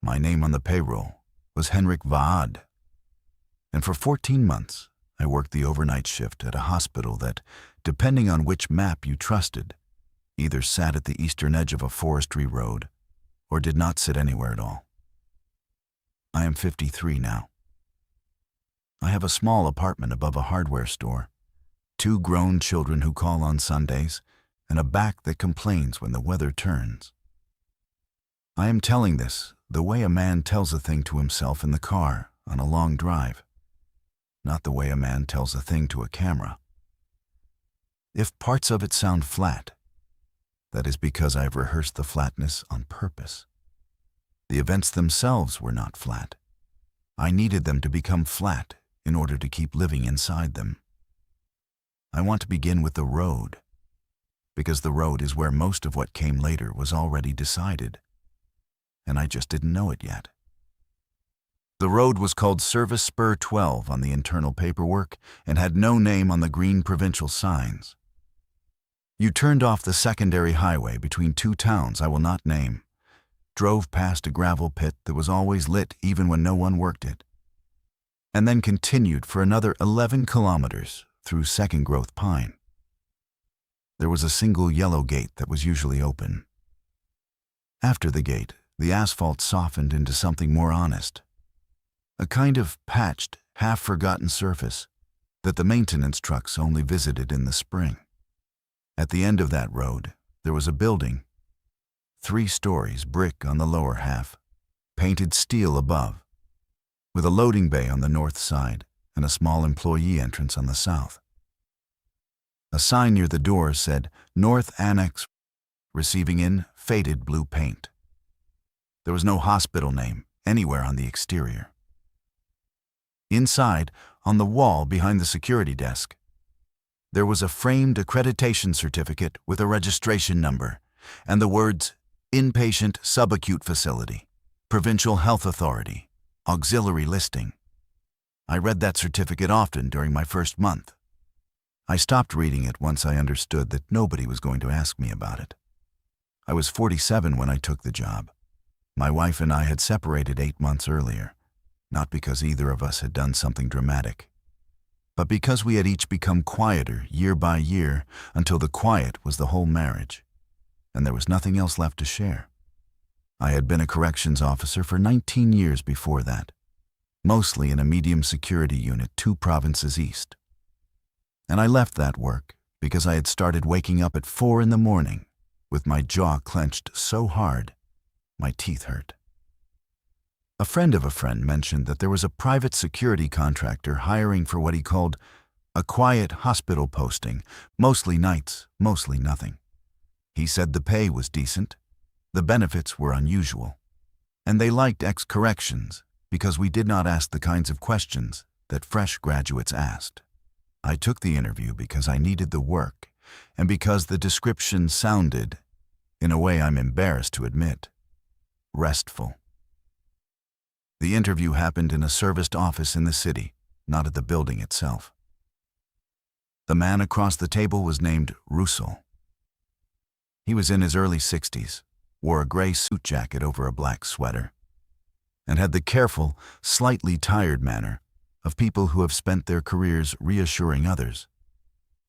My name on the payroll was Henrik Vaad, and for 14 months I worked the overnight shift at a hospital that, depending on which map you trusted, either sat at the eastern edge of a forestry road or did not sit anywhere at all. I am 53 now. I have a small apartment above a hardware store, 2 grown children who call on Sundays, and a back that complains when the weather turns. I am telling this the way a man tells a thing to himself in the car on a long drive, not the way a man tells a thing to a camera. If parts of it sound flat, that is because I have rehearsed the flatness on purpose. The events themselves were not flat. I needed them to become flat in order to keep living inside them. I want to begin with the road, because the road is where most of what came later was already decided, and I just didn't know it yet. The road was called Service Spur 12 on the internal paperwork and had no name on the green provincial signs. You turned off the secondary highway between 2 towns I will not name, drove past a gravel pit that was always lit even when no one worked it, and then continued for another 11 kilometers through second growth pine. There was a single yellow gate that was usually open. After the gate, the asphalt softened into something more honest, a kind of patched, half-forgotten surface that the maintenance trucks only visited in the spring. At the end of that road, there was a building, 3 stories, brick on the lower half, painted steel above, with a loading bay on the north side and a small employee entrance on the south. A sign near the door said, North Annex, receiving in faded blue paint. There was no hospital name anywhere on the exterior. Inside, on the wall behind the security desk, there was a framed accreditation certificate with a registration number and the words, Inpatient Subacute Facility, Provincial Health Authority, Auxiliary Listing. I read that certificate often during my first month. I stopped reading it once I understood that nobody was going to ask me about it. I was 47 when I took the job. My wife and I had separated 8 months earlier, not because either of us had done something dramatic, but because we had each become quieter year by year until the quiet was the whole marriage, and there was nothing else left to share. I had been a corrections officer for 19 years before that, mostly in a medium security unit 2 provinces east. And I left that work because I had started waking up at 4 in the morning with my jaw clenched so hard my teeth hurt. A friend of a friend mentioned that there was a private security contractor hiring for what he called a quiet hospital posting, mostly nights, mostly nothing. He said the pay was decent, the benefits were unusual, and they liked ex-corrections because we did not ask the kinds of questions that fresh graduates asked. I took the interview because I needed the work and because the description sounded, in a way I'm embarrassed to admit, restful. The interview happened in a serviced office in the city, not at the building itself. The man across the table was named Russell. He was in his early 60s, wore a gray suit jacket over a black sweater, and had the careful, slightly tired manner of people who have spent their careers reassuring others.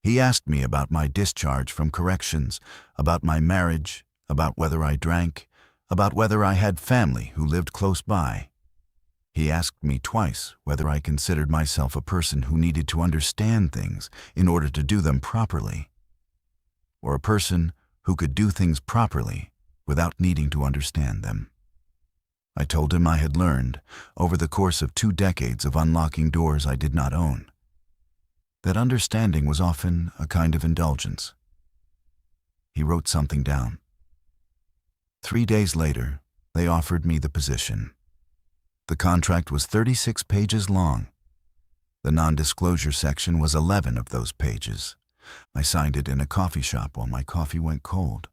He asked me about my discharge from corrections, about my marriage, about whether I drank, about whether I had family who lived close by. He asked me twice whether I considered myself a person who needed to understand things in order to do them properly, or a person who could do things properly without needing to understand them. I told him I had learned, over the course of 2 decades of unlocking doors I did not own, that understanding was often a kind of indulgence. He wrote something down. 3 days later, they offered me the position. The contract was 36 pages long. The non-disclosure section was 11 of those pages. I signed it in a coffee shop while my coffee went cold.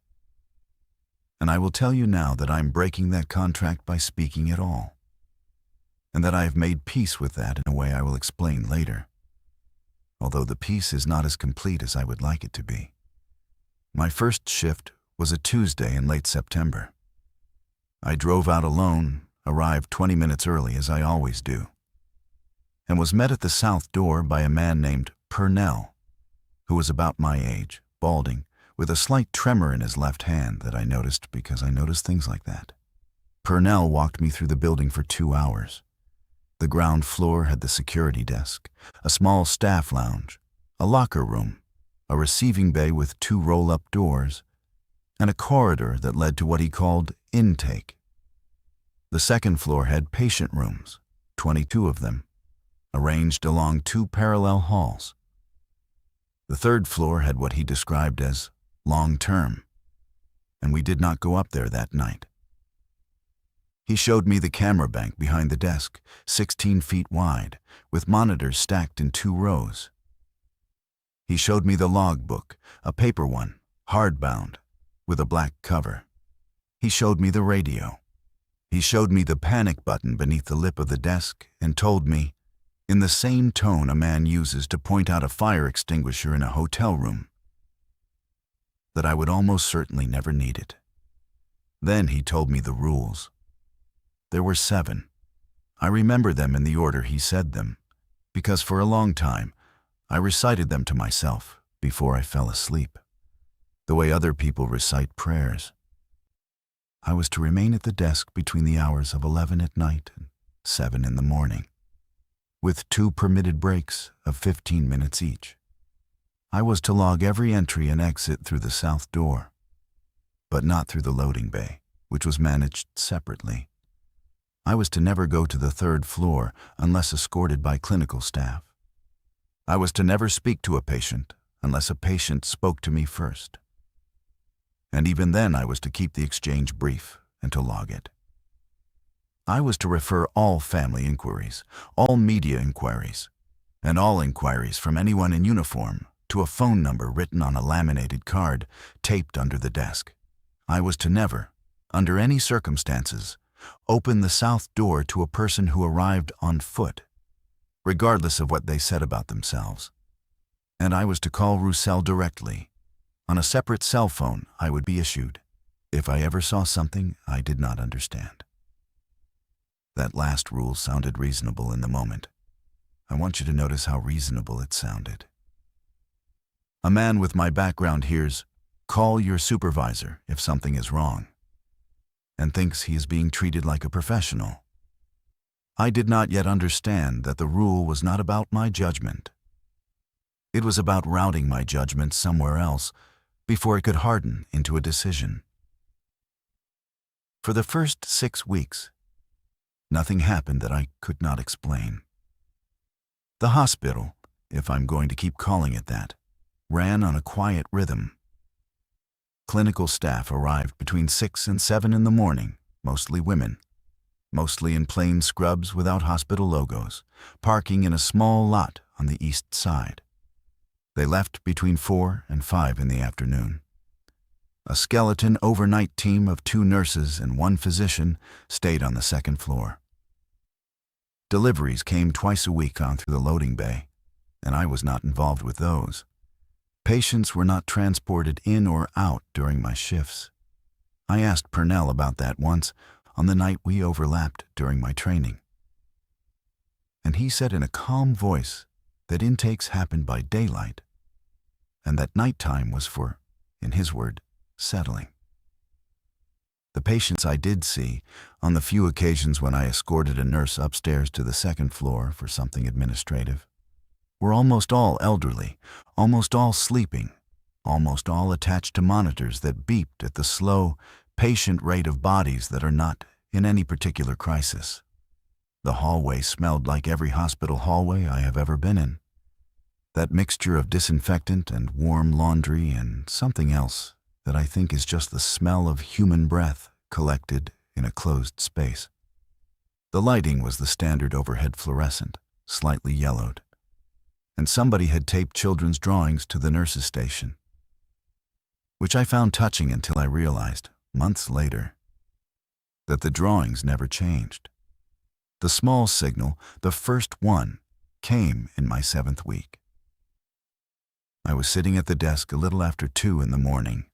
And I will tell you now that I'm breaking that contract by speaking at all, and that I have made peace with that in a way I will explain later, although the peace is not as complete as I would like it to be. My first shift was a Tuesday in late September. I drove out alone, arrived 20 minutes early as I always do, and was met at the south door by a man named Purnell, who was about my age, balding, with a slight tremor in his left hand that I noticed because I noticed things like that. Purnell walked me through the building for 2 hours. The ground floor had the security desk, a small staff lounge, a locker room, a receiving bay with 2 roll-up doors, and a corridor that led to what he called intake. The second floor had patient rooms, 22 of them, arranged along 2 parallel halls. The third floor had what he described as long-term, and we did not go up there that night. He showed me the camera bank behind the desk, 16 feet wide, with monitors stacked in 2 rows. He showed me the logbook, a paper one, hardbound, with a black cover. He showed me the radio. He showed me the panic button beneath the lip of the desk and told me, in the same tone a man uses to point out a fire extinguisher in a hotel room, that I would almost certainly never need it. Then he told me the rules. There were 7. I remember them in the order he said them, because for a long time I recited them to myself before I fell asleep, the way other people recite prayers. I was to remain at the desk between the hours of 11 at night and 7 in the morning, with 2 permitted breaks of 15 minutes each. I was to log every entry and exit through the south door, but not through the loading bay, which was managed separately. I was to never go to the 3rd floor unless escorted by clinical staff. I was to never speak to a patient unless a patient spoke to me first. And even then I was to keep the exchange brief and to log it. I was to refer all family inquiries, all media inquiries, and all inquiries from anyone in uniform to a phone number written on a laminated card taped under the desk. I was to never, under any circumstances, open the south door to a person who arrived on foot, regardless of what they said about themselves. And I was to call Roussel directly, on a separate cell phone I would be issued, if I ever saw something I did not understand. That last rule sounded reasonable in the moment. I want you to notice how reasonable it sounded. A man with my background hears, "Call your supervisor if something is wrong," and thinks he is being treated like a professional. I did not yet understand that the rule was not about my judgment. It was about routing my judgment somewhere else before it could harden into a decision. For the first 6 weeks, nothing happened that I could not explain. The hospital, if I'm going to keep calling it that, ran on a quiet rhythm. Clinical staff arrived between 6 and 7 in the morning, mostly women, mostly in plain scrubs without hospital logos, parking in a small lot on the east side. They left between 4 and 5 in the afternoon. A skeleton overnight team of 2 nurses and 1 physician stayed on the 2nd floor. Deliveries came twice a week on through the loading bay, and I was not involved with those. Patients were not transported in or out during my shifts. I asked Purnell about that once on the night we overlapped during my training. And he said in a calm voice that intakes happened by daylight, and that nighttime was for, in his word, settling. The patients I did see, on the few occasions when I escorted a nurse upstairs to the 2nd floor for something administrative, were almost all elderly, almost all sleeping, almost all attached to monitors that beeped at the slow, patient rate of bodies that are not in any particular crisis. The hallway smelled like every hospital hallway I have ever been in. That mixture of disinfectant and warm laundry and something else that I think is just the smell of human breath collected in a closed space. The lighting was the standard overhead fluorescent, slightly yellowed, and somebody had taped children's drawings to the nurse's station, which I found touching until I realized, months later, that the drawings never changed. The small signal, the first one, came in my 7th week. I was sitting at the desk a little after 2 in the morning,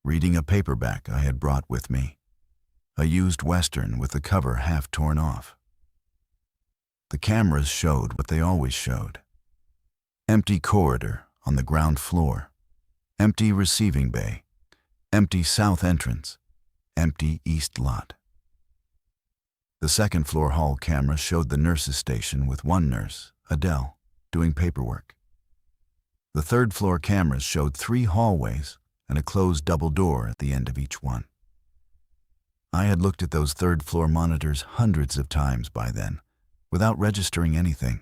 reading a paperback I had brought with me. a used Western with the cover half torn off. The cameras showed what they always showed. Empty corridor on the ground floor, empty receiving bay, empty south entrance, empty east lot. The second floor hall camera showed the nurse's station with one nurse, Adele, doing paperwork. The third floor cameras showed 3 hallways and a closed double door at the end of each one. I had looked at those third floor monitors hundreds of times by then, without registering anything.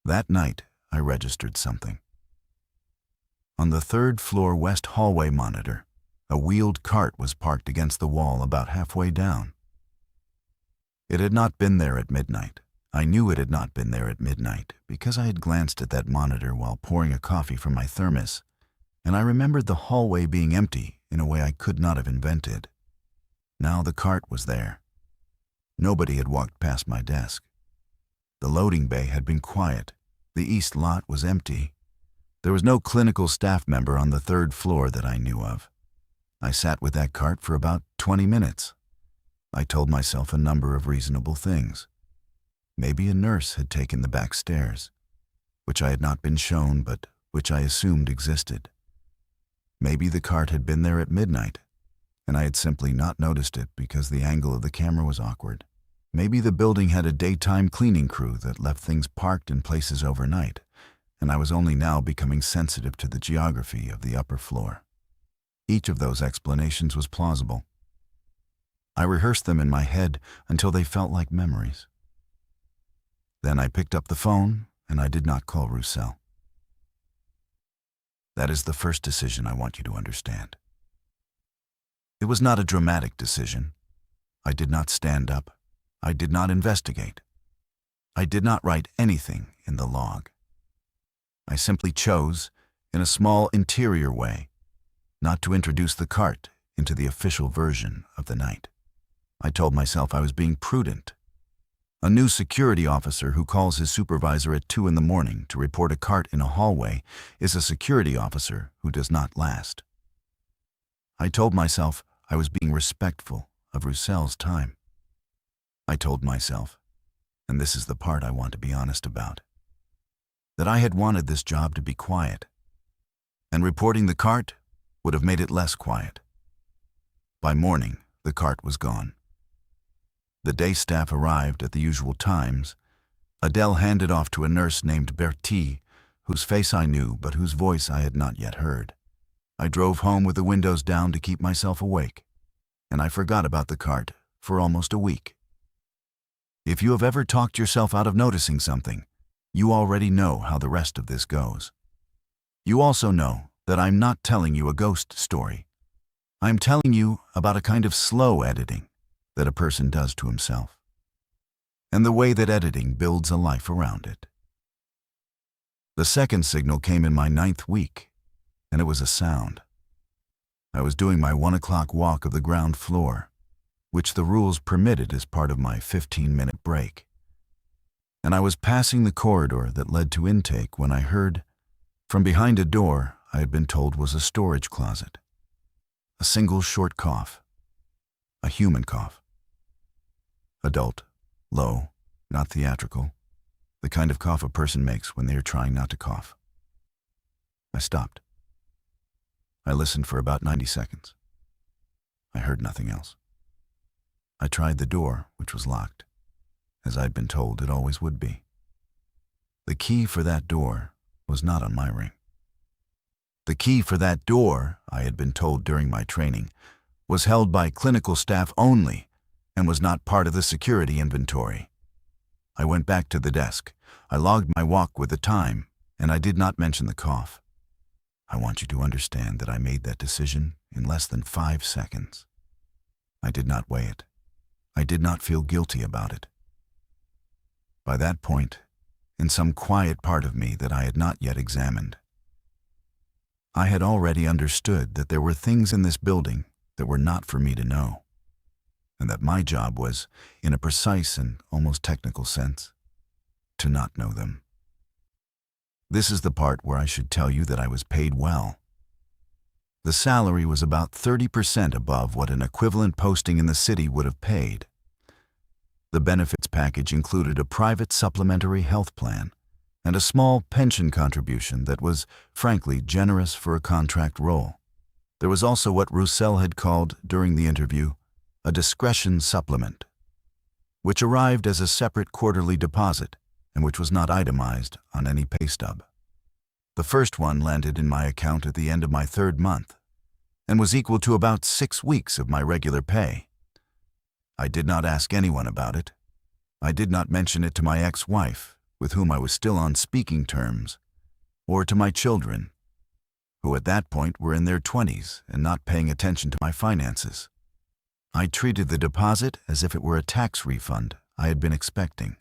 That night, I registered something. On the third floor west hallway monitor, a wheeled cart was parked against the wall about halfway down. It had not been there at midnight. I knew it had not been there at midnight because I had glanced at that monitor while pouring a coffee from my thermos, and I remembered the hallway being empty in a way I could not have invented. Now the cart was there. Nobody had walked past my desk. The loading bay had been quiet. The east lot was empty. There was no clinical staff member on the third floor that I knew of. I sat with that cart for about 20 minutes. I told myself a number of reasonable things. Maybe a nurse had taken the back stairs, which I had not been shown but which I assumed existed. Maybe the cart had been there at midnight, and I had simply not noticed it because the angle of the camera was awkward. Maybe the building had a daytime cleaning crew that left things parked in places overnight, and I was only now becoming sensitive to the geography of the upper floor. Each of those explanations was plausible. I rehearsed them in my head until they felt like memories. Then I picked up the phone, and I did not call Roussel. That is the first decision I want you to understand. It was not a dramatic decision. I did not stand up. I did not investigate. I did not write anything in the log. I simply chose, in a small interior way, not to introduce the cart into the official version of the night. I told myself I was being prudent. A new security officer who calls his supervisor at 2 a.m. to report a cart in a hallway is a security officer who does not last. I told myself I was being respectful of Roussel's time. I told myself, and this is the part I want to be honest about, that I had wanted this job to be quiet, and reporting the cart would have made it less quiet. By morning, the cart was gone. The day staff arrived at the usual times. Adele handed off to a nurse named Bertie, whose face I knew but whose voice I had not yet heard. I drove home with the windows down to keep myself awake, and I forgot about the cart for almost a week. If you have ever talked yourself out of noticing something, you already know how the rest of this goes. You also know that I'm not telling you a ghost story. I'm telling you about a kind of slow editing that a person does to himself, and the way that editing builds a life around it. The second signal came in my 9th week, and it was a sound. I was doing my 1 o'clock walk of the ground floor, which the rules permitted as part of my 15-minute break, and I was passing the corridor that led to intake when I heard, from behind a door I had been told was a storage closet, a single short cough, a human cough. Adult, low, not theatrical, the kind of cough a person makes when they are trying not to cough. I stopped. I listened for about 90 seconds. I heard nothing else. I tried the door, which was locked, as I'd been told it always would be. The key for that door was not on my ring. The key for that door, I had been told during my training, was held by clinical staff only and was not part of the security inventory. I went back to the desk. I logged my walk with the time, and I did not mention the cough. I want you to understand that I made that decision in less than 5 seconds. I did not weigh it. I did not feel guilty about it. By that point, in some quiet part of me that I had not yet examined, I had already understood that there were things in this building that were not for me to know, and that my job was, in a precise and almost technical sense, to not know them. This is the part where I should tell you that I was paid well. The salary was about 30% above what an equivalent posting in the city would have paid. The benefits package included a private supplementary health plan and a small pension contribution that was, frankly, generous for a contract role. There was also what Roussel had called, during the interview, a discretion supplement, which arrived as a separate quarterly deposit and which was not itemized on any pay stub. The first one landed in my account at the end of my third month and was equal to about 6 weeks of my regular pay. I did not ask anyone about it. I did not mention it to my ex-wife, with whom I was still on speaking terms, or to my children, who at that point were in their 20s and not paying attention to my finances. I treated the deposit as if it were a tax refund I had been expecting,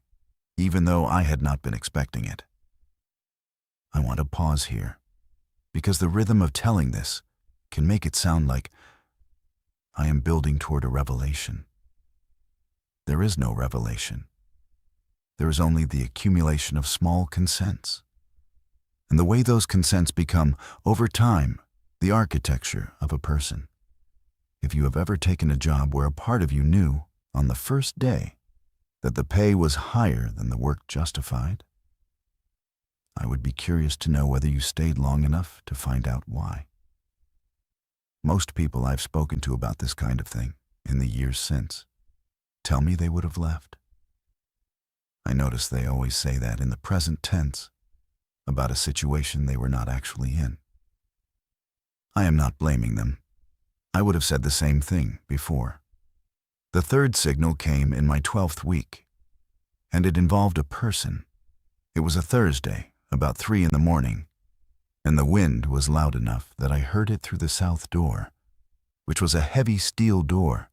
even though I had not been expecting it. I want to pause here, because the rhythm of telling this can make it sound like I am building toward a revelation. There is no revelation. There is only the accumulation of small consents, and the way those consents become, over time, the architecture of a person. If you have ever taken a job where a part of you knew, on the first day, that the pay was higher than the work justified, I would be curious to know whether you stayed long enough to find out why. Most people I've spoken to about this kind of thing, in the years since, tell me they would have left. I notice they always say that in the present tense, about a situation they were not actually in. I am not blaming them. I would have said the same thing before. The third signal came in my 12th week, and it involved a person. It was a Thursday, about 3 in the morning, and the wind was loud enough that I heard it through the south door, which was a heavy steel door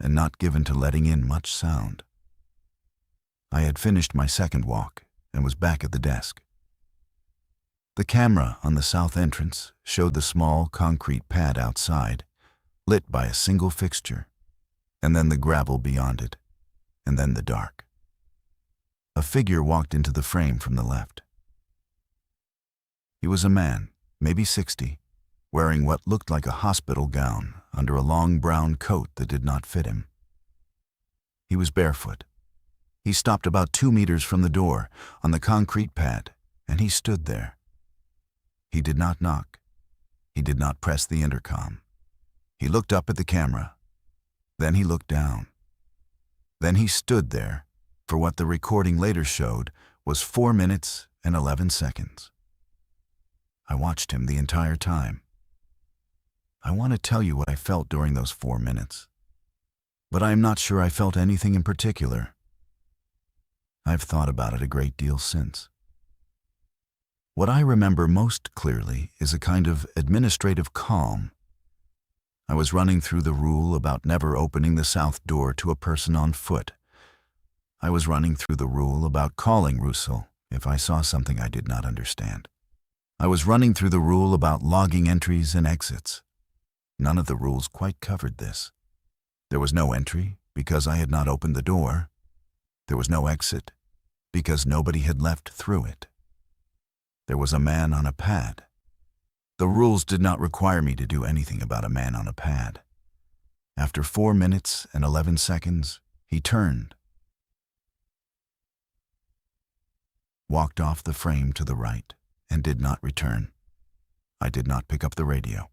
and not given to letting in much sound. I had finished my second walk and was back at the desk. The camera on the south entrance showed the small concrete pad outside, lit by a single fixture, and then the gravel beyond it, and then the dark. A figure walked into the frame from the left. He was a man, maybe 60, wearing what looked like a hospital gown under a long brown coat that did not fit him. He was barefoot. He stopped about 2 meters from the door on the concrete pad, and he stood there. He did not knock. He did not press the intercom. He looked up at the camera. Then he looked down. Then he stood there for what the recording later showed was 4 minutes and 11 seconds. I watched him the entire time. I want to tell you what I felt during those 4 minutes, but I am not sure I felt anything in particular. I've thought about it a great deal since. What I remember most clearly is a kind of administrative calm. I was running through the rule about never opening the south door to a person on foot. I was running through the rule about calling Roussel if I saw something I did not understand. I was running through the rule about logging entries and exits. None of the rules quite covered this. There was no entry because I had not opened the door. There was no exit because nobody had left through it. There was a man on a pad. The rules did not require me to do anything about a man on a pad. After 4 minutes and 11 seconds, he turned, walked off the frame to the right, and did not return. I did not pick up the radio.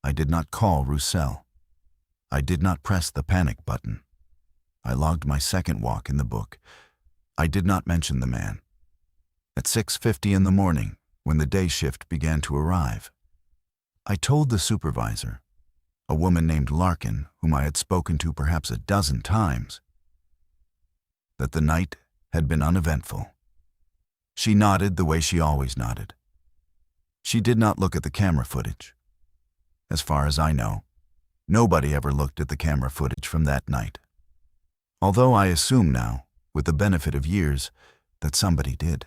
I did not call Roussel. I did not press the panic button. I logged my second walk in the book. I did not mention the man. At 6:50 in the morning, when the day shift began to arrive, I told the supervisor, a woman named Larkin, whom I had spoken to perhaps a dozen times, that the night had been uneventful. She nodded the way she always nodded. She did not look at the camera footage. As far as I know, nobody ever looked at the camera footage from that night. Although I assume now, with the benefit of years, that somebody did.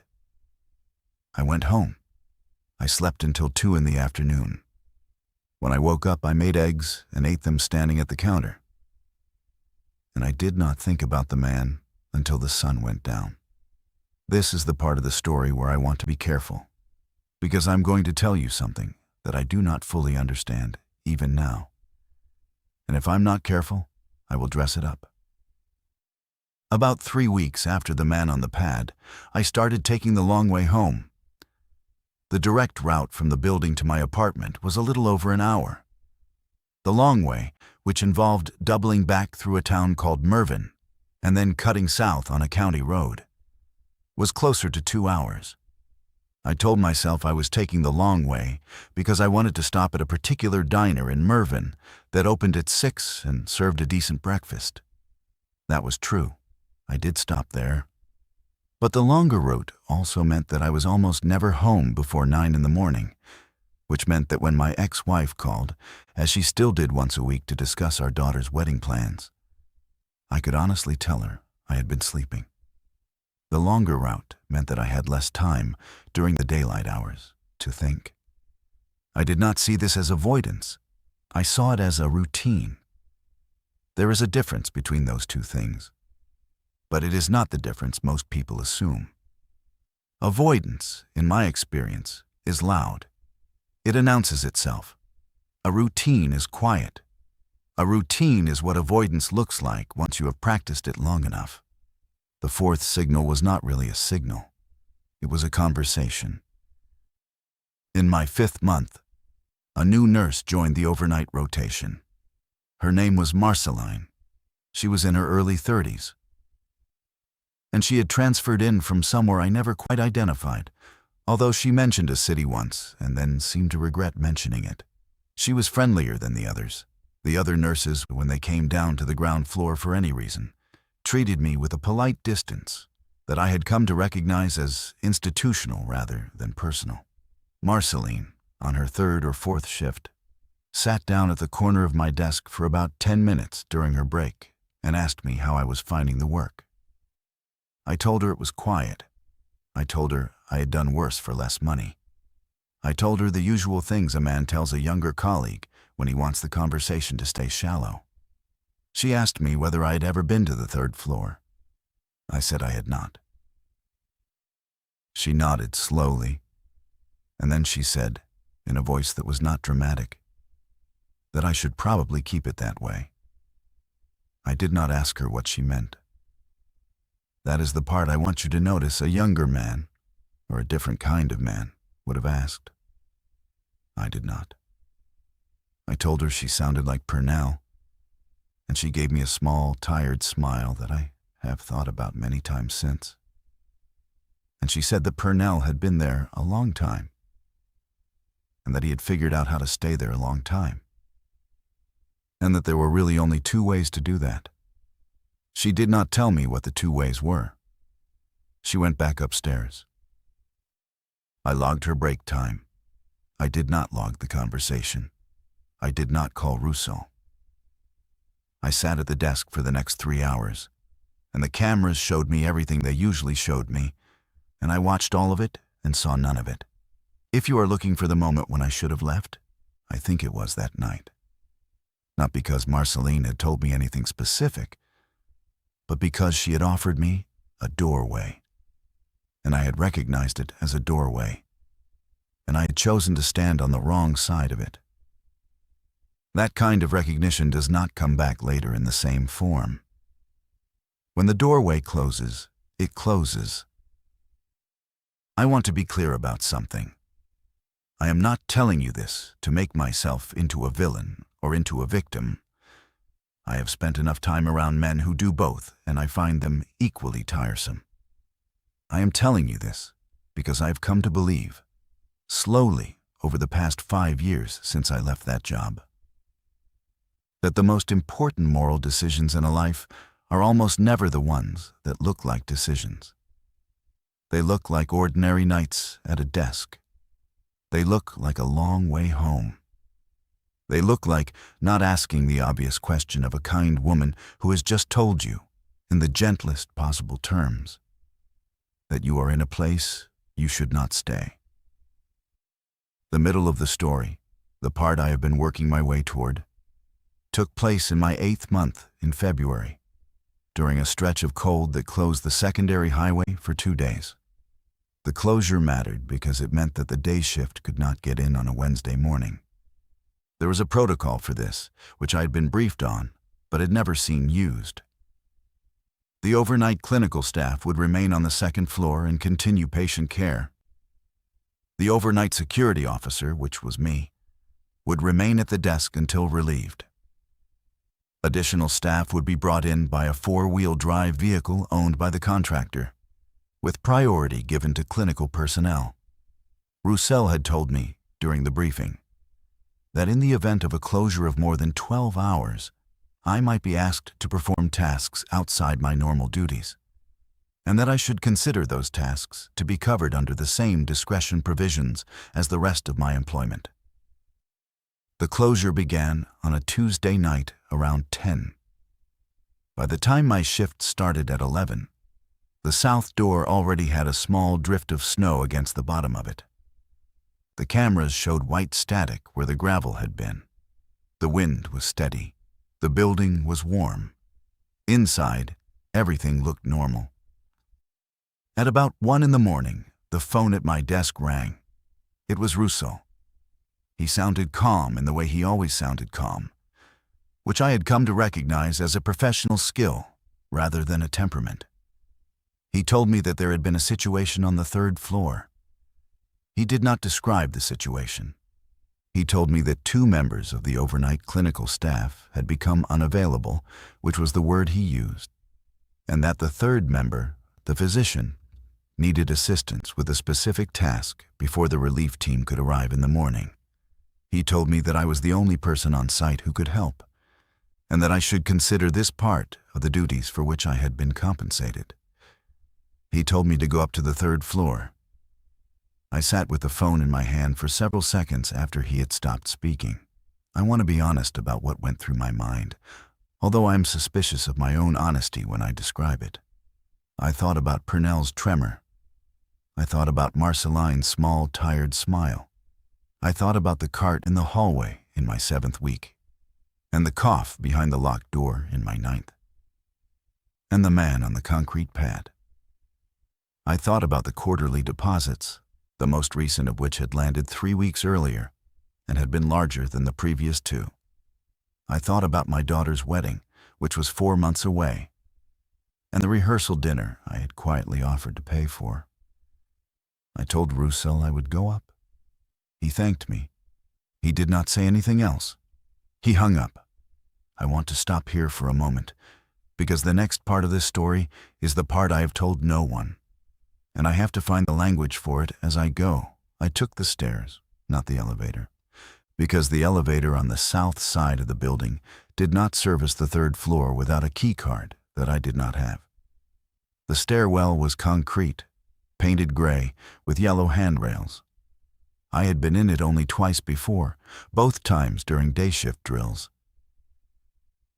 I went home. I slept until 2 in the afternoon. When I woke up, I made eggs and ate them standing at the counter. And I did not think about the man until the sun went down. This is the part of the story where I want to be careful, because I'm going to tell you something that I do not fully understand even now. And if I'm not careful, I will dress it up. About 3 weeks after the man on the pad, I started taking the long way home. The direct route from the building to my apartment was a little over an hour. The long way, which involved doubling back through a town called Mervyn and then cutting south on a county road, was closer to 2 hours. I told myself I was taking the long way because I wanted to stop at a particular diner in Mervyn that opened at 6 and served a decent breakfast. That was true. I did stop there. But the longer route also meant that I was almost never home before 9 in the morning, which meant that when my ex-wife called, as she still did once a week to discuss our daughter's wedding plans, I could honestly tell her I had been sleeping. The longer route meant that I had less time during the daylight hours to think. I did not see this as avoidance. I saw it as a routine. There is a difference between those two things, but it is not the difference most people assume. Avoidance, in my experience, is loud. It announces itself. A routine is quiet. A routine is what avoidance looks like once you have practiced it long enough. The fourth signal was not really a signal. It was a conversation. In my 5th month, a new nurse joined the overnight rotation. Her name was Marceline. She was in her early 30s. And she had transferred in from somewhere I never quite identified, although she mentioned a city once and then seemed to regret mentioning it. She was friendlier than the others. The other nurses, when they came down to the ground floor for any reason, treated me with a polite distance that I had come to recognize as institutional rather than personal. Marceline, on her 3rd or 4th shift, sat down at the corner of my desk for about 10 minutes during her break and asked me how I was finding the work. I told her it was quiet. I told her I had done worse for less money. I told her the usual things a man tells a younger colleague when he wants the conversation to stay shallow. She asked me whether I had ever been to the 3rd floor. I said I had not. She nodded slowly, and then she said, in a voice that was not dramatic, that I should probably keep it that way. I did not ask her what she meant. That is the part I want you to notice a younger man, or a different kind of man, would have asked. I did not. I told her she sounded like Purnell, and she gave me a small, tired smile that I have thought about many times since. And she said that Purnell had been there a long time, and that he had figured out how to stay there a long time, and that there were really only 2 ways to do that. She did not tell me what the 2 ways were. She went back upstairs. I logged her break time. I did not log the conversation. I did not call Rousseau. I sat at the desk for the next 3 hours, and the cameras showed me everything they usually showed me, and I watched all of it and saw none of it. If you are looking for the moment when I should have left, I think it was that night. Not because Marceline had told me anything specific, but because she had offered me a doorway, and I had recognized it as a doorway, and I had chosen to stand on the wrong side of it. That kind of recognition does not come back later in the same form. When the doorway closes, it closes. I want to be clear about something. I am not telling you this to make myself into a villain or into a victim. I have spent enough time around men who do both, and I find them equally tiresome. I am telling you this because I have come to believe, slowly over the past 5 years since I left that job, that the most important moral decisions in a life are almost never the ones that look like decisions. They look like ordinary nights at a desk. They look like a long way home. They look like not asking the obvious question of a kind woman who has just told you, in the gentlest possible terms, that you are in a place you should not stay. The middle of the story, the part I have been working my way toward, took place in my 8th month in February, during a stretch of cold that closed the secondary highway for 2 days. The closure mattered because it meant that the day shift could not get in on a Wednesday morning. There was a protocol for this, which I had been briefed on, but had never seen used. The overnight clinical staff would remain on the second floor and continue patient care. The overnight security officer, which was me, would remain at the desk until relieved. Additional staff would be brought in by a four-wheel drive vehicle owned by the contractor, with priority given to clinical personnel. Roussel had told me, during the briefing, that in the event of a closure of more than 12 hours, I might be asked to perform tasks outside my normal duties, and that I should consider those tasks to be covered under the same discretion provisions as the rest of my employment. The closure began on a Tuesday night around 10. By the time my shift started at 11, the south door already had a small drift of snow against the bottom of it. The cameras showed white static where the gravel had been. The wind was steady. The building was warm. Inside, everything looked normal. At about 1 in the morning, the phone at my desk rang. It was Roussel. He sounded calm in the way he always sounded calm, which I had come to recognize as a professional skill rather than a temperament. He told me that there had been a situation on the third floor. He did not describe the situation. He told me that 2 members of the overnight clinical staff had become unavailable, which was the word he used, and that the third member, the physician, needed assistance with a specific task before the relief team could arrive in the morning. He told me that I was the only person on site who could help, and that I should consider this part of the duties for which I had been compensated. He told me to go up to the third floor. I sat with the phone in my hand for several seconds after he had stopped speaking. I want to be honest about what went through my mind, although I am suspicious of my own honesty when I describe it. I thought about Purnell's tremor. I thought about Marceline's small, tired smile. I thought about the cart in the hallway in my 7th week, and the cough behind the locked door in my 9th, and the man on the concrete pad. I thought about the quarterly deposits, the most recent of which had landed 3 weeks earlier and had been larger than the previous 2. I thought about my daughter's wedding, which was 4 months away, and the rehearsal dinner I had quietly offered to pay for. I told Roussel I would go up. He thanked me. He did not say anything else. He hung up. I want to stop here for a moment, because the next part of this story is the part I have told no one, and I have to find the language for it as I go. I took the stairs, not the elevator, because the elevator on the south side of the building did not service the third floor without a key card that I did not have. The stairwell was concrete, painted gray, with yellow handrails. I had been in it only twice before, both times during day shift drills.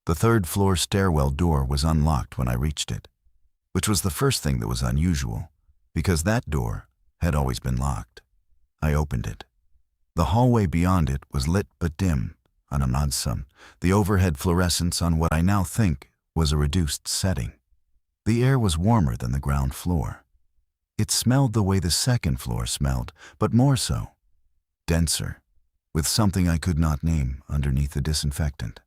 The third floor stairwell door was unlocked when I reached it, which was the first thing that was unusual, because that door had always been locked. I opened it. The hallway beyond it was lit but dim, on a mansum, the overhead fluorescence on what I now think was a reduced setting. The air was warmer than the ground floor. It smelled the way the second floor smelled, but more so. Denser, with something I could not name underneath the disinfectant.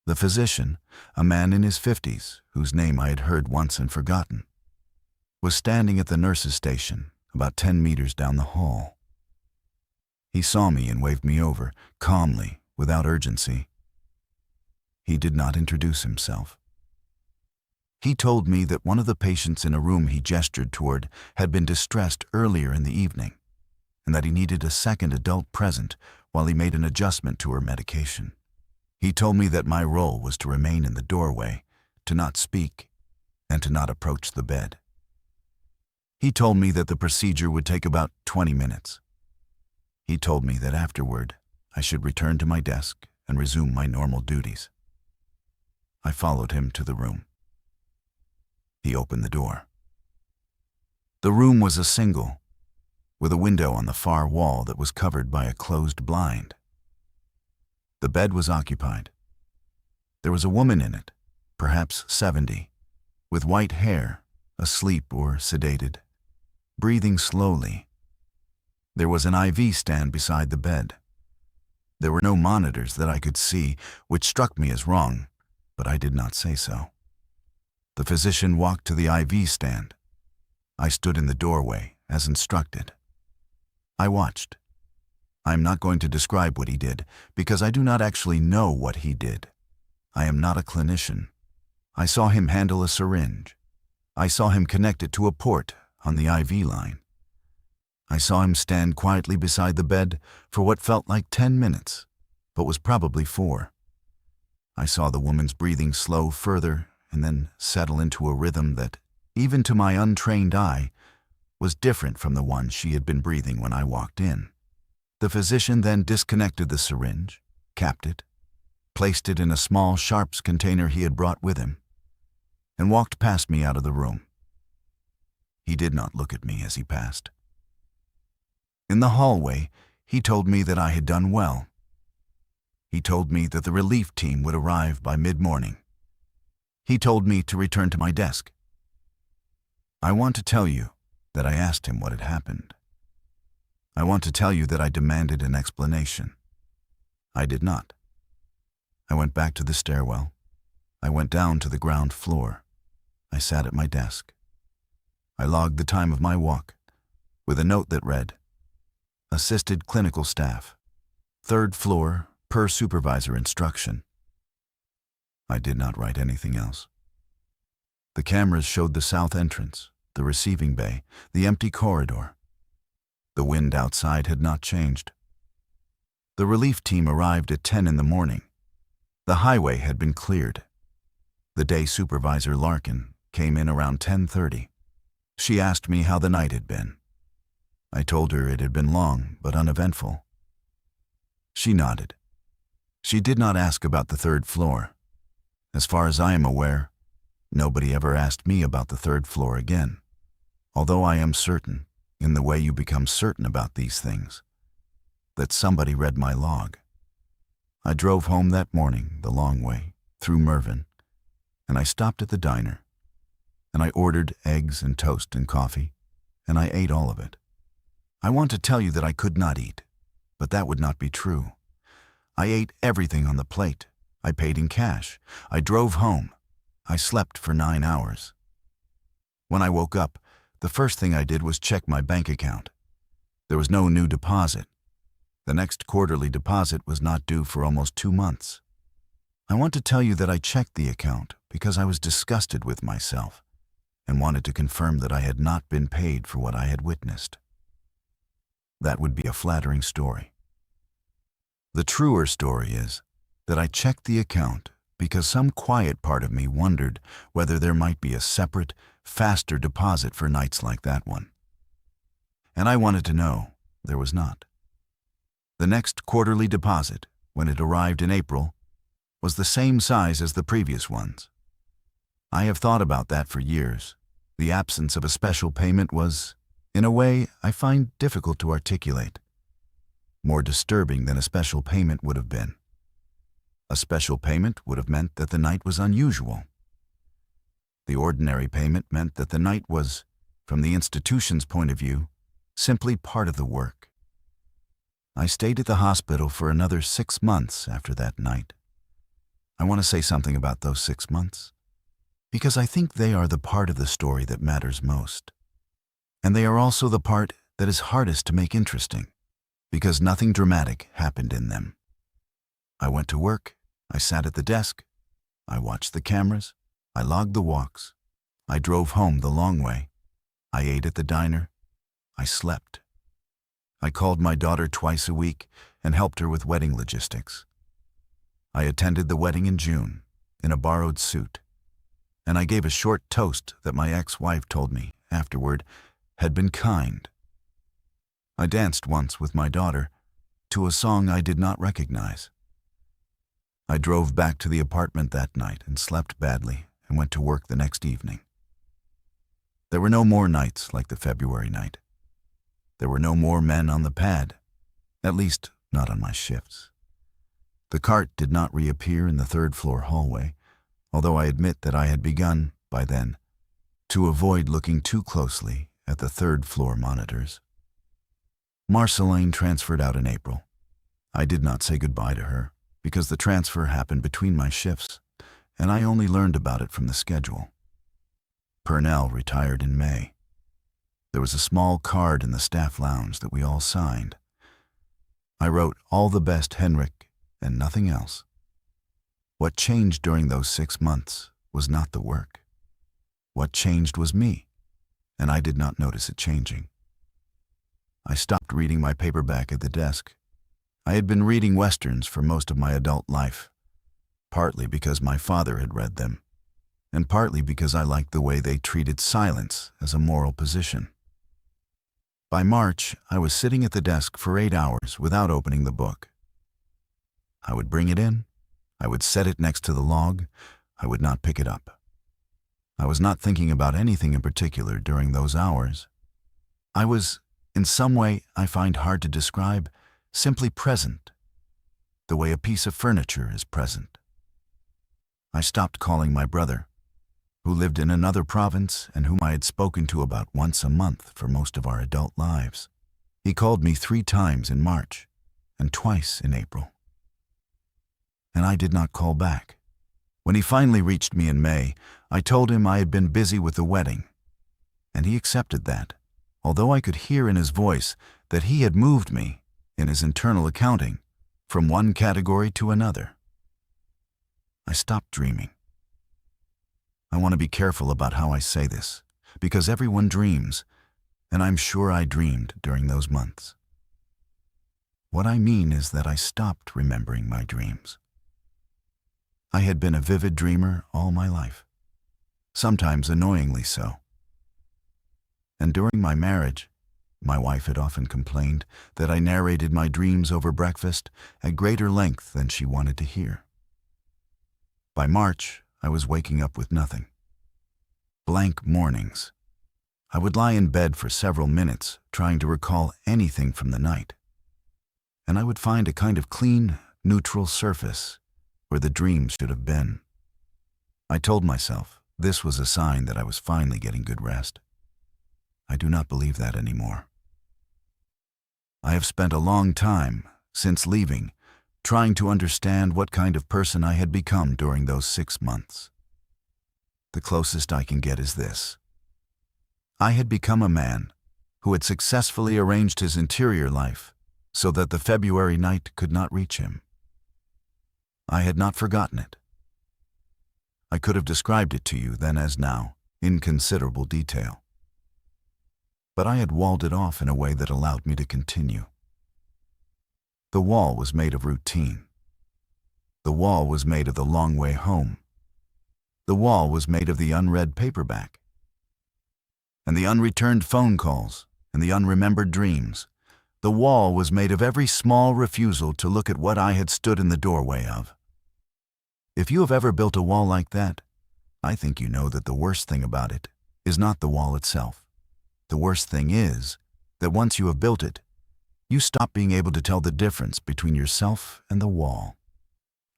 The physician, a man in his 50s, whose name I had heard once and forgotten, was standing at the nurse's station about 10 meters down the hall. He saw me and waved me over, calmly, without urgency. He did not introduce himself. He told me that one of the patients in a room he gestured toward had been distressed earlier in the evening, and that he needed a second adult present while he made an adjustment to her medication. He told me that my role was to remain in the doorway, to not speak, and to not approach the bed. He told me that the procedure would take about 20 minutes. He told me that afterward, I should return to my desk and resume my normal duties. I followed him to the room. He opened the door. The room was a single, with a window on the far wall that was covered by a closed blind. The bed was occupied. There was a woman in it, perhaps 70, with white hair, asleep or sedated, breathing slowly. There was an IV stand beside the bed. There were no monitors that I could see, which struck me as wrong, but I did not say so. The physician walked to the IV stand. I stood in the doorway, as instructed. I watched. I am not going to describe what he did, because I do not actually know what he did. I am not a clinician. I saw him handle a syringe. I saw him connect it to a port on the IV line. I saw him stand quietly beside the bed for what felt like 10 minutes, but was probably 4. I saw the woman's breathing slow further and then settle into a rhythm that, even to my untrained eye, was different from the one she had been breathing when I walked in. The physician then disconnected the syringe, capped it, placed it in a small sharps container he had brought with him, and walked past me out of the room. He did not look at me as he passed. In the hallway, he told me that I had done well. He told me that the relief team would arrive by mid-morning. He told me to return to my desk. I want to tell you that I asked him what had happened. I want to tell you that I demanded an explanation. I did not. I went back to the stairwell. I went down to the ground floor. I sat at my desk. I logged the time of my walk with a note that read, "Assisted clinical staff, 3rd floor, per supervisor instruction." I did not write anything else. The cameras showed the south entrance, the receiving bay, the empty corridor. The wind outside had not changed. The relief team arrived at 10 in the morning. The highway had been cleared. The day supervisor, Larkin, came in around 10:30. She asked me how the night had been. I told her it had been long but uneventful. She nodded. She did not ask about the 3rd floor. As far as I am aware, nobody ever asked me about the 3rd floor again, although I am certain, in the way you become certain about these things, that somebody read my log. I drove home that morning the long way, through Mervyn, and I stopped at the diner, and I ordered eggs and toast and coffee, and I ate all of it. I want to tell you that I could not eat, but that would not be true. I ate everything on the plate. I paid in cash. I drove home. I slept for 9 hours. When I woke up, the first thing I did was check my bank account. There was no new deposit. The next quarterly deposit was not due for almost 2 months. I want to tell you that I checked the account because I was disgusted with myself and wanted to confirm that I had not been paid for what I had witnessed. That would be a flattering story. The truer story is that I checked the account because some quiet part of me wondered whether there might be a separate, faster deposit for nights like that one. And I wanted to know there was not. The next quarterly deposit, when it arrived in April, was the same size as the previous ones. I have thought about that for years. The absence of a special payment was, in a way, I find difficult to articulate. More disturbing than a special payment would have been. A special payment would have meant that the night was unusual. The ordinary payment meant that the night was, from the institution's point of view, simply part of the work. I stayed at the hospital for another 6 months after that night. I want to say something about those 6 months, because I think they are the part of the story that matters most. And they are also the part that is hardest to make interesting, because nothing dramatic happened in them. I went to work, I sat at the desk, I watched the cameras, I logged the walks, I drove home the long way, I ate at the diner, I slept. I called my daughter twice a week and helped her with wedding logistics. I attended the wedding in June, in a borrowed suit, and I gave a short toast that my ex-wife told me, afterward, had been kind. I danced once with my daughter to a song I did not recognize. I drove back to the apartment that night and slept badly and went to work the next evening. There were no more nights like the February night. There were no more men on the pad, at least not on my shifts. The cart did not reappear in the 3rd floor hallway, although I admit that I had begun, by then, to avoid looking too closely at the 3rd floor monitors. Marceline transferred out in April. I did not say goodbye to her because the transfer happened between my shifts, and I only learned about it from the schedule. Purnell retired in May. There was a small card in the staff lounge that we all signed. I wrote, "All the best, Henrik," and nothing else. What changed during those 6 months was not the work. What changed was me, and I did not notice it changing. I stopped reading my paperback at the desk. I had been reading westerns for most of my adult life, partly because my father had read them, and partly because I liked the way they treated silence as a moral position. By March, I was sitting at the desk for 8 hours without opening the book. I would bring it in, I would set it next to the log, I would not pick it up. I was not thinking about anything in particular during those hours. I was, in some way I find hard to describe, simply present, the way a piece of furniture is present. I stopped calling my brother, who lived in another province and whom I had spoken to about once a month for most of our adult lives. He called me 3 times in March and twice in April. And I did not call back. When he finally reached me in May, I told him I had been busy with the wedding, and he accepted that, although I could hear in his voice that he had moved me, in his internal accounting, from one category to another. I stopped dreaming. I want to be careful about how I say this, because everyone dreams, and I'm sure I dreamed during those months. What I mean is that I stopped remembering my dreams. I had been a vivid dreamer all my life, sometimes annoyingly so. And during my marriage, my wife had often complained that I narrated my dreams over breakfast at greater length than she wanted to hear. By March, I was waking up with nothing. Blank mornings. I would lie in bed for several minutes trying to recall anything from the night, and I would find a kind of clean, neutral surface where the dream should have been. I told myself this was a sign that I was finally getting good rest. I do not believe that anymore. I have spent a long time, since leaving, trying to understand what kind of person I had become during those 6 months. The closest I can get is this. I had become a man who had successfully arranged his interior life so that the February night could not reach him. I had not forgotten it. I could have described it to you then as now, in considerable detail. But I had walled it off in a way that allowed me to continue. The wall was made of routine. The wall was made of the long way home. The wall was made of the unread paperback, and the unreturned phone calls, and the unremembered dreams. The wall was made of every small refusal to look at what I had stood in the doorway of. If you have ever built a wall like that, I think you know that the worst thing about it is not the wall itself. The worst thing is that once you have built it, you stop being able to tell the difference between yourself and the wall.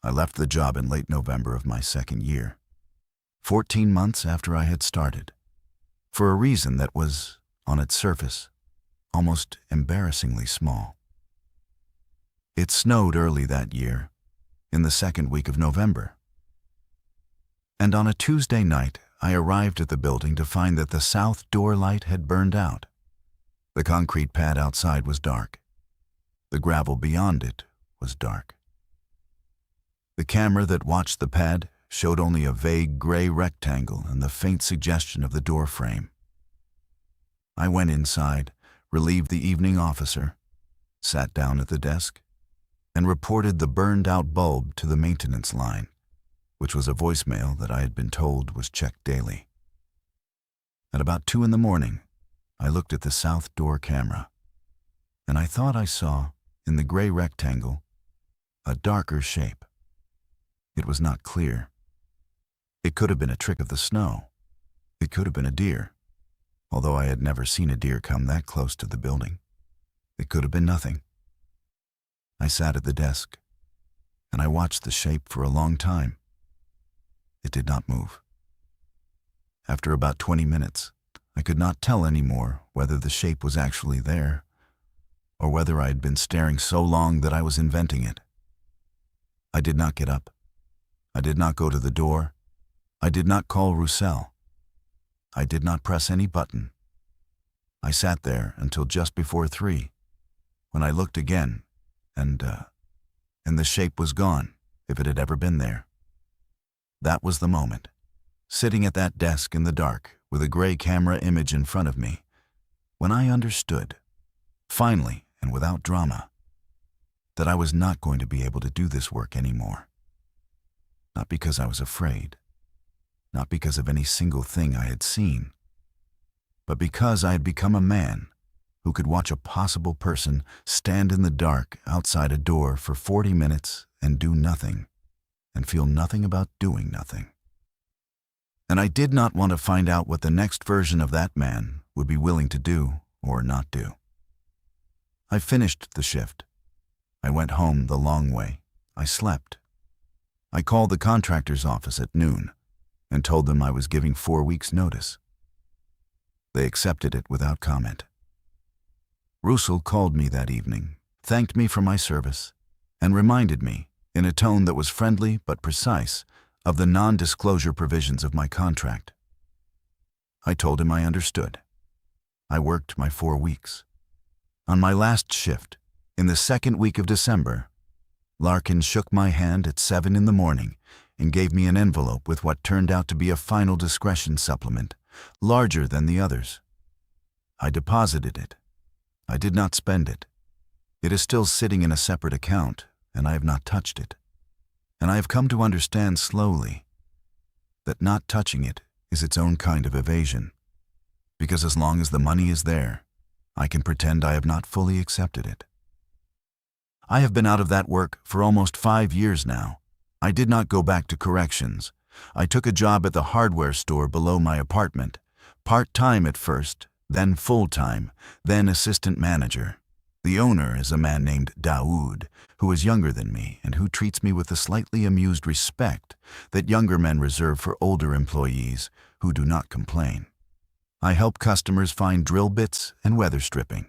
I left the job in late November of my second year, 14 months after I had started, for a reason that was, on its surface, almost embarrassingly small. It snowed early that year, in the second week of November. And on a Tuesday night, I arrived at the building to find that the south door light had burned out. The concrete pad outside was dark. The gravel beyond it was dark. The camera that watched the pad showed only a vague gray rectangle and the faint suggestion of the door frame. I went inside, relieved the evening officer, sat down at the desk, and reported the burned-out bulb to the maintenance line, which was a voicemail that I had been told was checked daily. At about 2 in the morning, I looked at the south door camera, and I thought I saw, in the gray rectangle, a darker shape. It was not clear. It could have been a trick of the snow. It could have been a deer, although I had never seen a deer come that close to the building. It could have been nothing. I sat at the desk, and I watched the shape for a long time. It did not move. After about 20 minutes, I could not tell anymore whether the shape was actually there or whether I had been staring so long that I was inventing it. I did not get up. I did not go to the door. I did not call Roussel. I did not press any button. I sat there until just before 3, when I looked again, and the shape was gone, if it had ever been there. That was the moment, sitting at that desk in the dark with a gray camera image in front of me, when I understood, finally and without drama, that I was not going to be able to do this work anymore. Not because I was afraid, not because of any single thing I had seen, but because I had become a man who could watch a possible person stand in the dark outside a door for 40 minutes and do nothing, and feel nothing about doing nothing. And I did not want to find out what the next version of that man would be willing to do or not do. I finished the shift. I went home the long way. I slept. I called the contractor's office at noon and told them I was giving 4 weeks' notice. They accepted it without comment. Roussel called me that evening, thanked me for my service, and reminded me, in a tone that was friendly but precise, of the non-disclosure provisions of my contract. I told him I understood. I worked my 4 weeks. On my last shift, in the second week of December, Larkin shook my hand at 7 in the morning and gave me an envelope with what turned out to be a final discretion supplement, larger than the others. I deposited it. I did not spend it. It is still sitting in a separate account, and I have not touched it. And I have come to understand slowly that not touching it is its own kind of evasion, because as long as the money is there, I can pretend I have not fully accepted it. I have been out of that work for almost 5 years now. I did not go back to corrections. I took a job at the hardware store below my apartment, part-time at first, then full-time, then assistant manager. The owner is a man named Daoud, who is younger than me and who treats me with the slightly amused respect that younger men reserve for older employees who do not complain. I help customers find drill bits and weather stripping.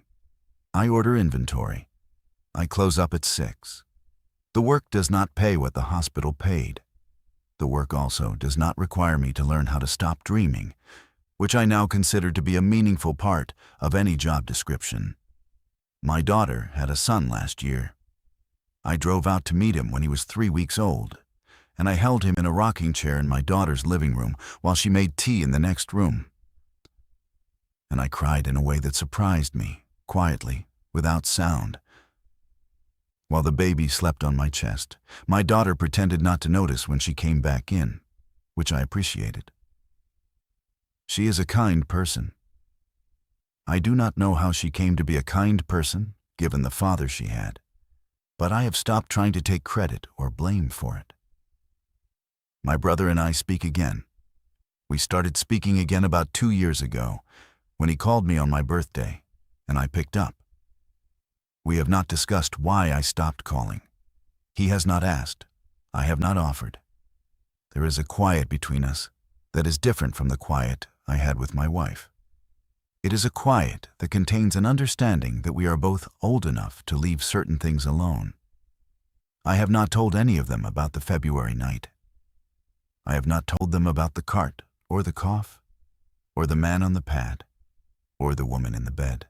I order inventory. I close up at 6. The work does not pay what the hospital paid. The work also does not require me to learn how to stop dreaming, which I now consider to be a meaningful part of any job description. My daughter had a son last year. I drove out to meet him when he was 3 weeks old, and I held him in a rocking chair in my daughter's living room while she made tea in the next room. And I cried in a way that surprised me, quietly, without sound. While the baby slept on my chest, my daughter pretended not to notice when she came back in, which I appreciated. She is a kind person. I do not know how she came to be a kind person, given the father she had, but I have stopped trying to take credit or blame for it. My brother and I speak again. We started speaking again about 2 years ago, when he called me on my birthday, and I picked up. We have not discussed why I stopped calling. He has not asked. I have not offered. There is a quiet between us that is different from the quiet I had with my wife. It is a quiet that contains an understanding that we are both old enough to leave certain things alone. I have not told any of them about the February night. I have not told them about the cart, or the cough, or the man on the pad, or the woman in the bed.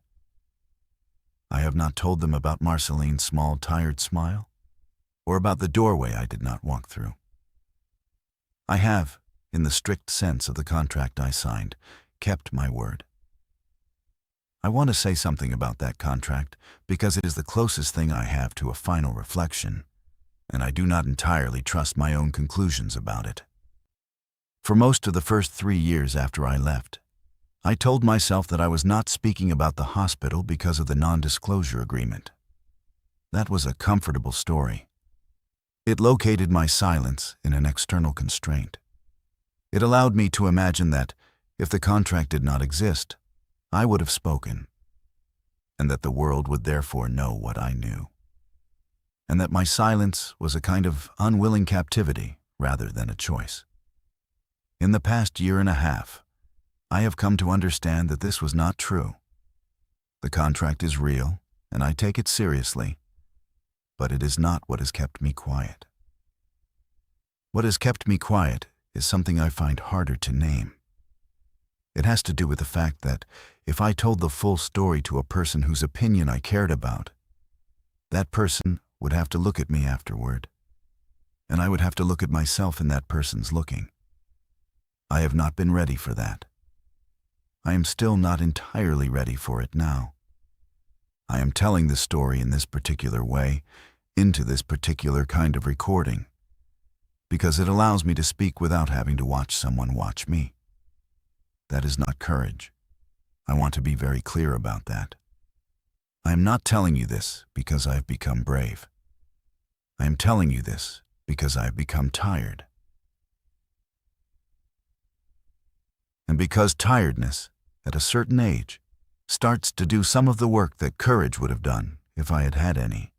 I have not told them about Marceline's small, tired smile, or about the doorway I did not walk through. I have, in the strict sense of the contract I signed, kept my word. I want to say something about that contract because it is the closest thing I have to a final reflection, and I do not entirely trust my own conclusions about it. For most of the first 3 years after I left, I told myself that I was not speaking about the hospital because of the non-disclosure agreement. That was a comfortable story. It located my silence in an external constraint. It allowed me to imagine that, if the contract did not exist, I would have spoken, and that the world would therefore know what I knew, and that my silence was a kind of unwilling captivity rather than a choice. In the past 1.5 years, I have come to understand that this was not true. The contract is real and I take it seriously, but it is not what has kept me quiet. What has kept me quiet is something I find harder to name. It has to do with the fact that if I told the full story to a person whose opinion I cared about, that person would have to look at me afterward, and I would have to look at myself in that person's looking. I have not been ready for that. I am still not entirely ready for it now. I am telling the story in this particular way, into this particular kind of recording, because it allows me to speak without having to watch someone watch me. That is not courage. I want to be very clear about that. I am not telling you this because I have become brave. I am telling you this because I have become tired. And because tiredness, at a certain age, starts to do some of the work that courage would have done if I had had any.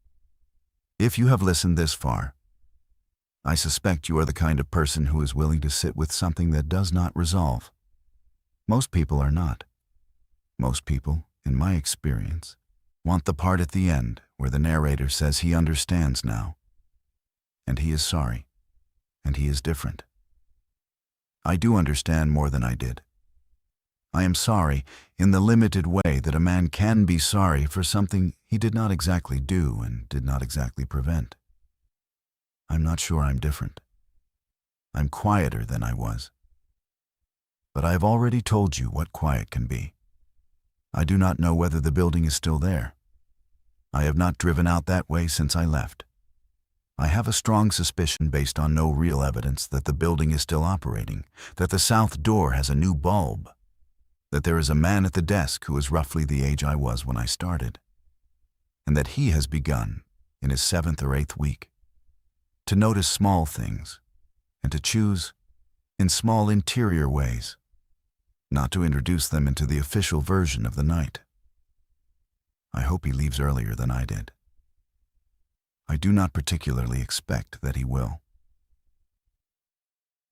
If you have listened this far, I suspect you are the kind of person who is willing to sit with something that does not resolve. Most people are not. Most people, in my experience, want the part at the end where the narrator says he understands now, and he is sorry, and he is different. I do understand more than I did. I am sorry in the limited way that a man can be sorry for something he did not exactly do and did not exactly prevent. I'm not sure I'm different. I'm quieter than I was. But I have already told you what quiet can be. I do not know whether the building is still there. I have not driven out that way since I left. I have a strong suspicion based on no real evidence that the building is still operating, that the south door has a new bulb, that there is a man at the desk who is roughly the age I was when I started, and that he has begun, in his 7th or 8th week, to notice small things and to choose, in small interior ways, not to introduce them into the official version of the night. I hope he leaves earlier than I did. I do not particularly expect that he will.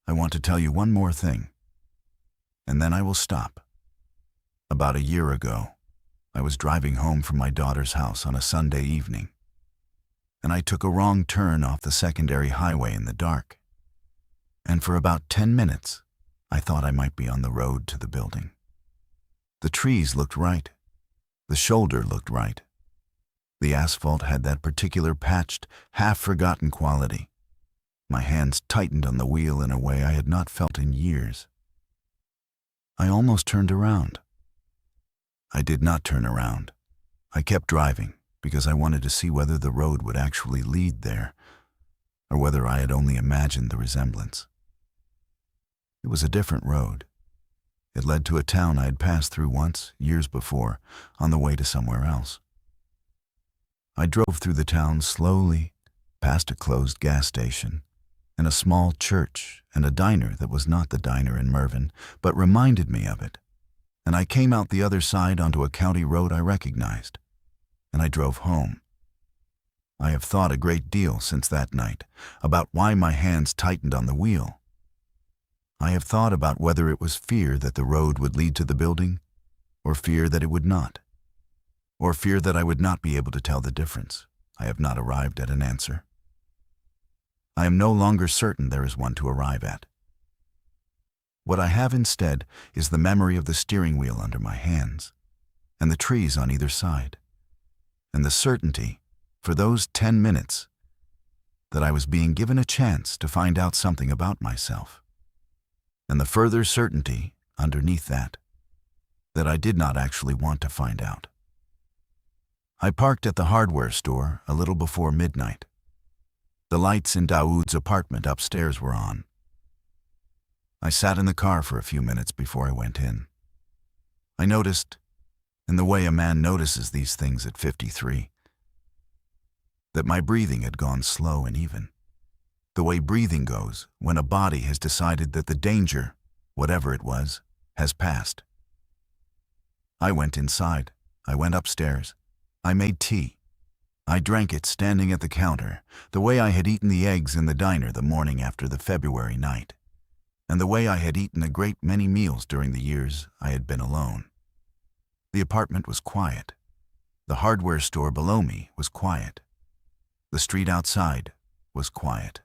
I want to tell you one more thing, and then I will stop. About a year ago, I was driving home from my daughter's house on a Sunday evening, and I took a wrong turn off the secondary highway in the dark. And for about 10 minutes, I thought I might be on the road to the building. The trees looked right. The shoulder looked right. The asphalt had that particular patched, half-forgotten quality. My hands tightened on the wheel in a way I had not felt in years. I almost turned around. I did not turn around. I kept driving because I wanted to see whether the road would actually lead there, or whether I had only imagined the resemblance. It was a different road. It led to a town I had passed through once, years before, on the way to somewhere else. I drove through the town slowly, past a closed gas station, and a small church, and a diner that was not the diner in Mervyn, but reminded me of it. And I came out the other side onto a county road I recognized, and I drove home. I have thought a great deal since that night about why my hands tightened on the wheel. I have thought about whether it was fear that the road would lead to the building, or fear that it would not, or fear that I would not be able to tell the difference. I have not arrived at an answer. I am no longer certain there is one to arrive at. What I have instead is the memory of the steering wheel under my hands, and the trees on either side, and the certainty, for those 10 minutes, that I was being given a chance to find out something about myself, and the further certainty, underneath that I did not actually want to find out. I parked at the hardware store a little before midnight. The lights in Daoud's apartment upstairs were on. I sat in the car for a few minutes before I went in. I noticed, in the way a man notices these things at 53, that my breathing had gone slow and even. The way breathing goes when a body has decided that the danger, whatever it was, has passed. I went inside. I went upstairs. I made tea. I drank it standing at the counter, the way I had eaten the eggs in the diner the morning after the February night, and the way I had eaten a great many meals during the years I had been alone. The apartment was quiet. The hardware store below me was quiet. The street outside was quiet.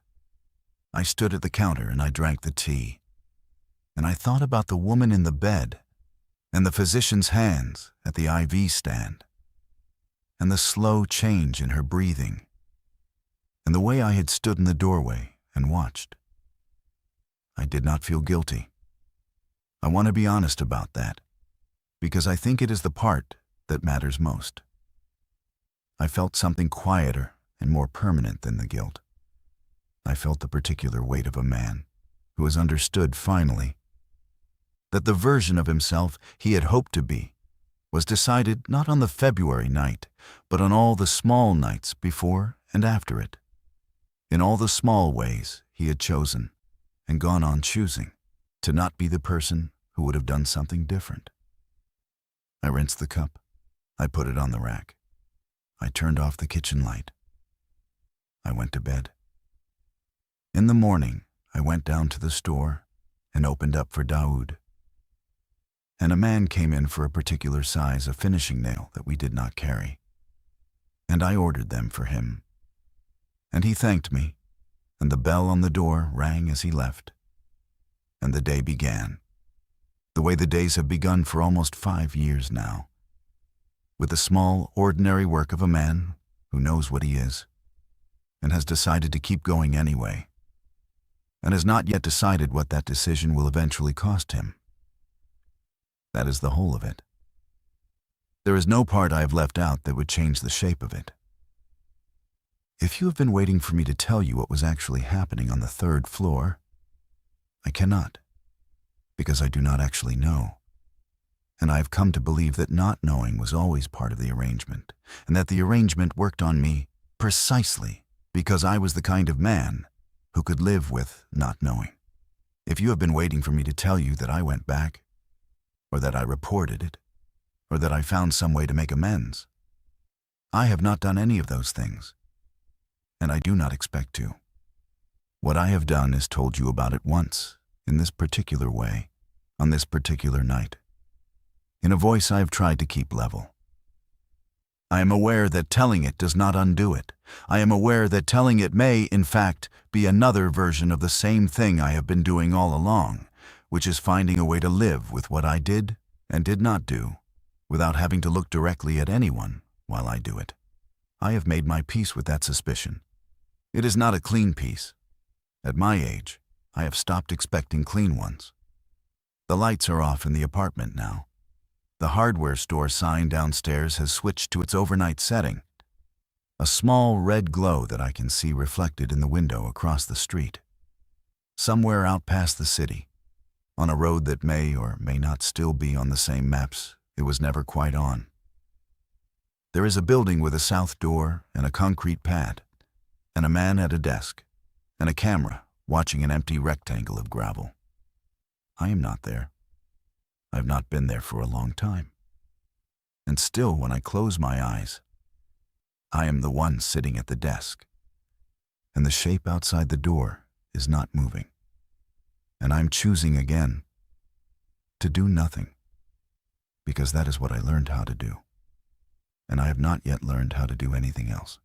I stood at the counter and I drank the tea. And I thought about the woman in the bed, and the physician's hands at the IV stand, and the slow change in her breathing, and the way I had stood in the doorway and watched. I did not feel guilty. I want to be honest about that, because I think it is the part that matters most. I felt something quieter and more permanent than the guilt. I felt the particular weight of a man who has understood finally that the version of himself he had hoped to be was decided not on the February night, but on all the small nights before and after it. In all the small ways he had chosen and gone on choosing to not be the person who would have done something different. I rinsed the cup. I put it on the rack. I turned off the kitchen light. I went to bed. In the morning, I went down to the store and opened up for Daoud. And a man came in for a particular size of finishing nail that we did not carry. And I ordered them for him. And he thanked me, and the bell on the door rang as he left. And the day began, the way the days have begun for almost 5 years now, with the small, ordinary work of a man who knows what he is, and has decided to keep going anyway, and has not yet decided what that decision will eventually cost him. That is the whole of it. There is no part I have left out that would change the shape of it. If you have been waiting for me to tell you what was actually happening on the 3rd floor, I cannot, because I do not actually know. And I have come to believe that not knowing was always part of the arrangement, and that the arrangement worked on me precisely because I was the kind of man who could live with not knowing. If you have been waiting for me to tell you that I went back, or that I reported it, or that I found some way to make amends, I have not done any of those things, and I do not expect to. What I have done is told you about it once, in this particular way, on this particular night, in a voice I have tried to keep level. I am aware that telling it does not undo it. I am aware that telling it may, in fact, be another version of the same thing I have been doing all along, which is finding a way to live with what I did and did not do, without having to look directly at anyone while I do it. I have made my peace with that suspicion. It is not a clean peace. At my age, I have stopped expecting clean ones. The lights are off in the apartment now. The hardware store sign downstairs has switched to its overnight setting, a small red glow that I can see reflected in the window across the street. Somewhere out past the city, on a road that may or may not still be on the same maps it was never quite on. There is a building with a south door and a concrete pad, and a man at a desk, and a camera watching an empty rectangle of gravel. I am not there. I have not been there for a long time. And still, when I close my eyes, I am the one sitting at the desk, and the shape outside the door is not moving. And I'm choosing again to do nothing, because that is what I learned how to do, and I have not yet learned how to do anything else.